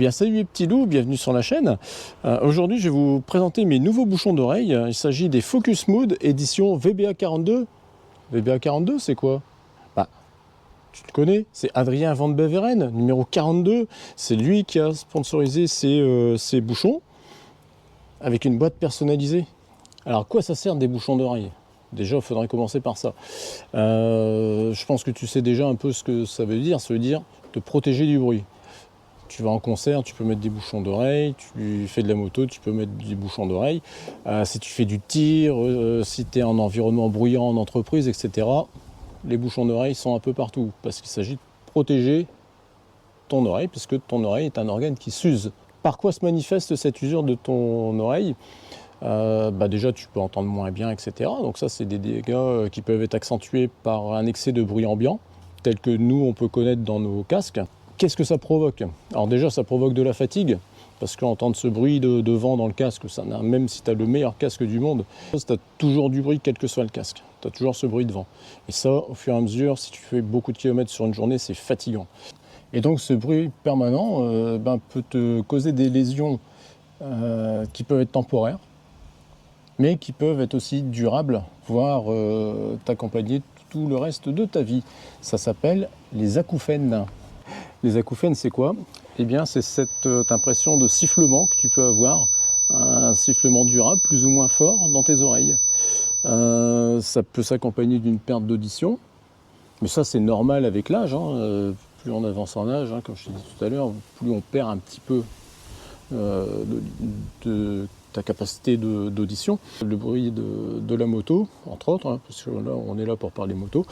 bien salut les petits loups, bienvenue sur la chaîne. Aujourd'hui je vais vous présenter mes nouveaux bouchons d'oreille. Il s'agit des Focus Mood édition VBA 42. VBA 42 c'est quoi? Bah, tu le connais, c'est Adrien Van Beveren, numéro 42. C'est lui qui a sponsorisé ces bouchons avec une boîte personnalisée. Alors à quoi ça sert des bouchons d'oreille? Déjà, il faudrait commencer par ça. Je pense que tu sais déjà un peu ce que ça veut dire. Ça veut dire te protéger du bruit. Tu vas en concert, tu peux mettre des bouchons d'oreille. Tu fais de la moto, tu peux mettre des bouchons d'oreille. Si tu fais du tir, si tu es en environnement bruyant en entreprise, etc., les bouchons d'oreille sont un peu partout. Parce qu'il s'agit de protéger ton oreille, puisque ton oreille est un organe qui s'use. Par quoi se manifeste cette usure de ton oreille? Déjà tu peux entendre moins bien, etc. Donc ça c'est des dégâts qui peuvent être accentués par un excès de bruit ambiant, tel que nous on peut connaître dans nos casques. Qu'est-ce que ça provoque? Alors déjà ça provoque de la fatigue, parce qu'entendre ce bruit de vent dans le casque, même si tu as le meilleur casque du monde, tu as toujours du bruit quel que soit le casque. Tu as toujours ce bruit de vent. Et ça, au fur et à mesure, si tu fais beaucoup de kilomètres sur une journée, c'est fatigant. Et donc ce bruit permanent peut te causer des lésions qui peuvent être temporaires, mais qui peuvent être aussi durables, voire t'accompagner tout le reste de ta vie. Ça s'appelle les acouphènes. Les acouphènes, c'est quoi? Eh bien, c'est cette impression de sifflement que tu peux avoir, un sifflement durable, plus ou moins fort, dans tes oreilles. Ça peut s'accompagner d'une perte d'audition, mais ça, c'est normal avec l'âge. Plus on avance en âge, comme je t'ai dit tout à l'heure, plus on perd un petit peu de ta capacité d'audition. Le bruit de la moto, entre autres, parce que là on est là pour parler moto,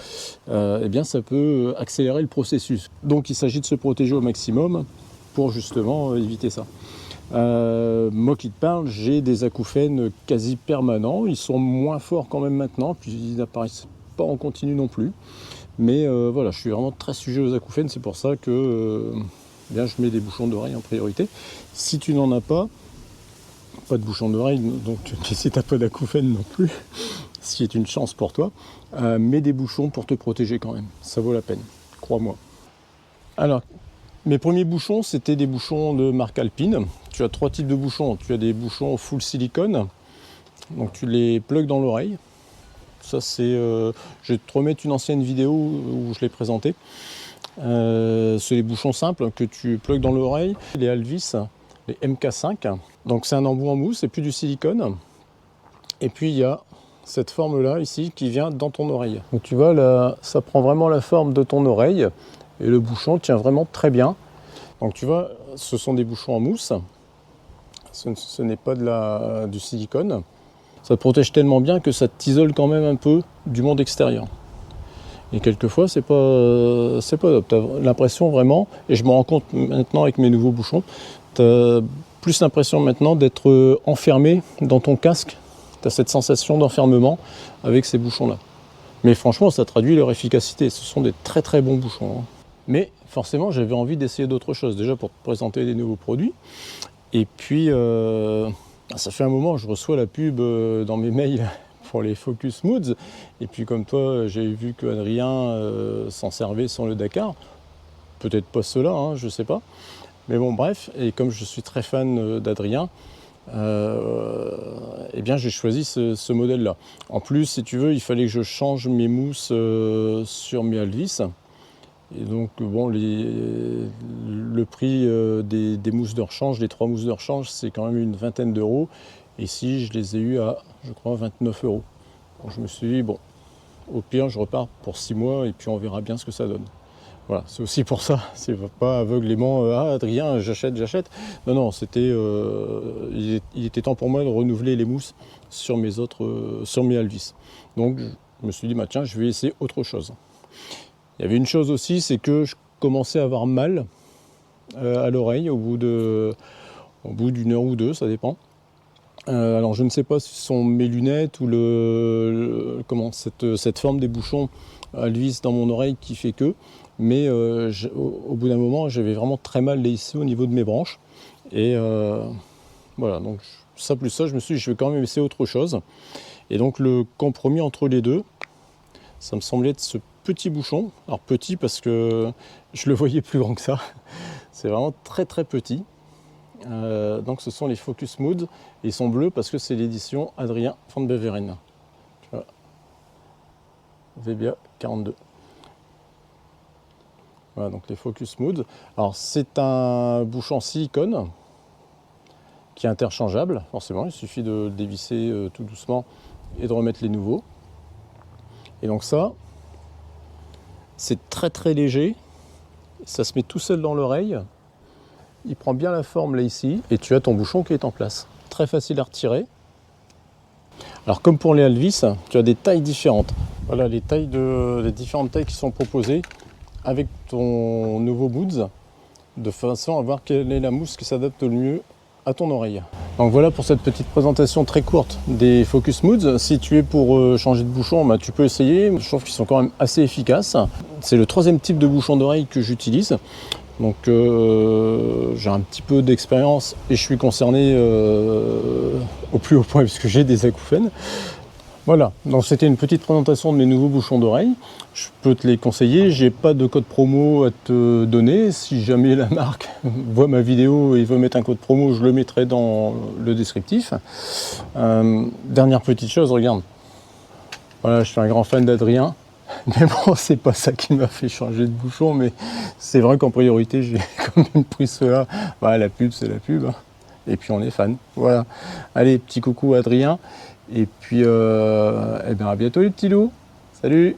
eh bien ça peut accélérer le processus. Donc il s'agit de se protéger au maximum pour justement éviter ça. Moi qui te parle, j'ai des acouphènes quasi permanents. Ils sont moins forts quand même maintenant, puis ils n'apparaissent pas en continu non plus. Mais voilà, je suis vraiment très sujet aux acouphènes, c'est pour ça que je mets des bouchons d'oreille en priorité. Si tu n'en as pas de bouchons d'oreille, donc si tu n'as pas d'acouphènes non plus, ce qui est une chance pour toi, mets des bouchons pour te protéger quand même, ça vaut la peine, crois-moi. Alors, mes premiers bouchons, c'était des bouchons de marque Alpine. Tu as trois types de bouchons. Tu as des bouchons full silicone, donc tu les plugues dans l'oreille. Ça c'est, je vais te remettre une ancienne vidéo où je l'ai présenté. C'est les bouchons simples que tu plugues dans l'oreille, les Alvis, les MK5. Donc c'est un embout en mousse, c'est plus du silicone. Et puis il y a cette forme là ici qui vient dans ton oreille. Donc tu vois là, ça prend vraiment la forme de ton oreille et le bouchon tient vraiment très bien. Donc tu vois, ce sont des bouchons en mousse. Ce n'est pas du silicone. Ça te protège tellement bien que ça t'isole quand même un peu du monde extérieur. Et quelquefois, c'est pas top. Tu as l'impression vraiment, et je me rends compte maintenant avec mes nouveaux bouchons, tu as plus l'impression maintenant d'être enfermé dans ton casque. Tu as cette sensation d'enfermement avec ces bouchons-là. Mais franchement, ça traduit leur efficacité. Ce sont des très très bons bouchons. Mais forcément, j'avais envie d'essayer d'autres choses. Déjà pour te présenter des nouveaux produits. Et puis, ça fait un moment que je reçois la pub dans mes mails pour les Focus Moods. Et puis comme toi, j'ai vu que Adrien s'en servait sans le Dakar. Peut-être pas cela, je sais pas. Mais bon, bref, et comme je suis très fan d'Adrien, j'ai choisi ce modèle-là. En plus, si tu veux, il fallait que je change mes mousses sur mes Alvis. Et donc, bon, le prix des mousses de rechange, des 3 mousses de rechange, c'est quand même une vingtaine d'euros. Ici, je les ai eu à, je crois, 29 euros. Donc, je me suis dit, bon, au pire, je repars pour 6 mois et puis on verra bien ce que ça donne. Voilà, c'est aussi pour ça, c'est pas aveuglément, Adrien, j'achète. Non, c'était, il était temps pour moi de renouveler les mousses sur mes Alvis. Donc, je me suis dit, tiens, je vais essayer autre chose. Il y avait une chose aussi, c'est que je commençais à avoir mal à l'oreille au bout d'une heure ou deux, ça dépend. Alors je ne sais pas si ce sont mes lunettes ou cette forme des bouchons Alvis dans mon oreille qui fait que, mais au bout d'un moment j'avais vraiment très mal ici au niveau de mes branches. Et voilà, donc ça plus ça, je me suis dit je vais quand même essayer autre chose. Et donc le compromis entre les deux, ça me semblait être ce petit bouchon. Alors petit parce que je le voyais plus grand que ça. C'est vraiment très très petit. Donc ce sont les Focus Mood. Ils sont bleus parce que c'est l'édition Adrien van Beveren. Tu vois. Vebia 42. Voilà, donc les Focus Mood. Alors c'est un bouchon en silicone qui est interchangeable, forcément. Il suffit de le dévisser tout doucement et de remettre les nouveaux. Et donc ça, c'est très très léger. Ça se met tout seul dans l'oreille. Il prend bien la forme là ici. Et tu as ton bouchon qui est en place. Très facile à retirer. Alors comme pour les Alvis, tu as des tailles différentes. Voilà les différentes tailles qui sont proposées avec ton nouveau Moods, de façon à voir quelle est la mousse qui s'adapte le mieux à ton oreille. Donc voilà pour cette petite présentation très courte des Focus Moods. Si tu es pour changer de bouchon, bah, tu peux essayer. Je trouve qu'ils sont quand même assez efficaces. C'est le troisième type de bouchon d'oreille que j'utilise. Donc j'ai un petit peu d'expérience et je suis concerné au plus haut point puisque j'ai des acouphènes. Voilà, donc c'était une petite présentation de mes nouveaux bouchons d'oreille. Je peux te les conseiller, j'ai pas de code promo à te donner. Si jamais la marque voit ma vidéo et veut mettre un code promo, je le mettrai dans le descriptif. Dernière petite chose, regarde. Voilà, je suis un grand fan d'Adrien. Mais bon, c'est pas ça qui m'a fait changer de bouchon, mais c'est vrai qu'en priorité, j'ai quand même pris cela. Bah, la pub, c'est la pub. Et puis on est fan. Voilà. Allez, petit coucou Adrien. Et puis, eh bien, à bientôt les petits loups. Salut!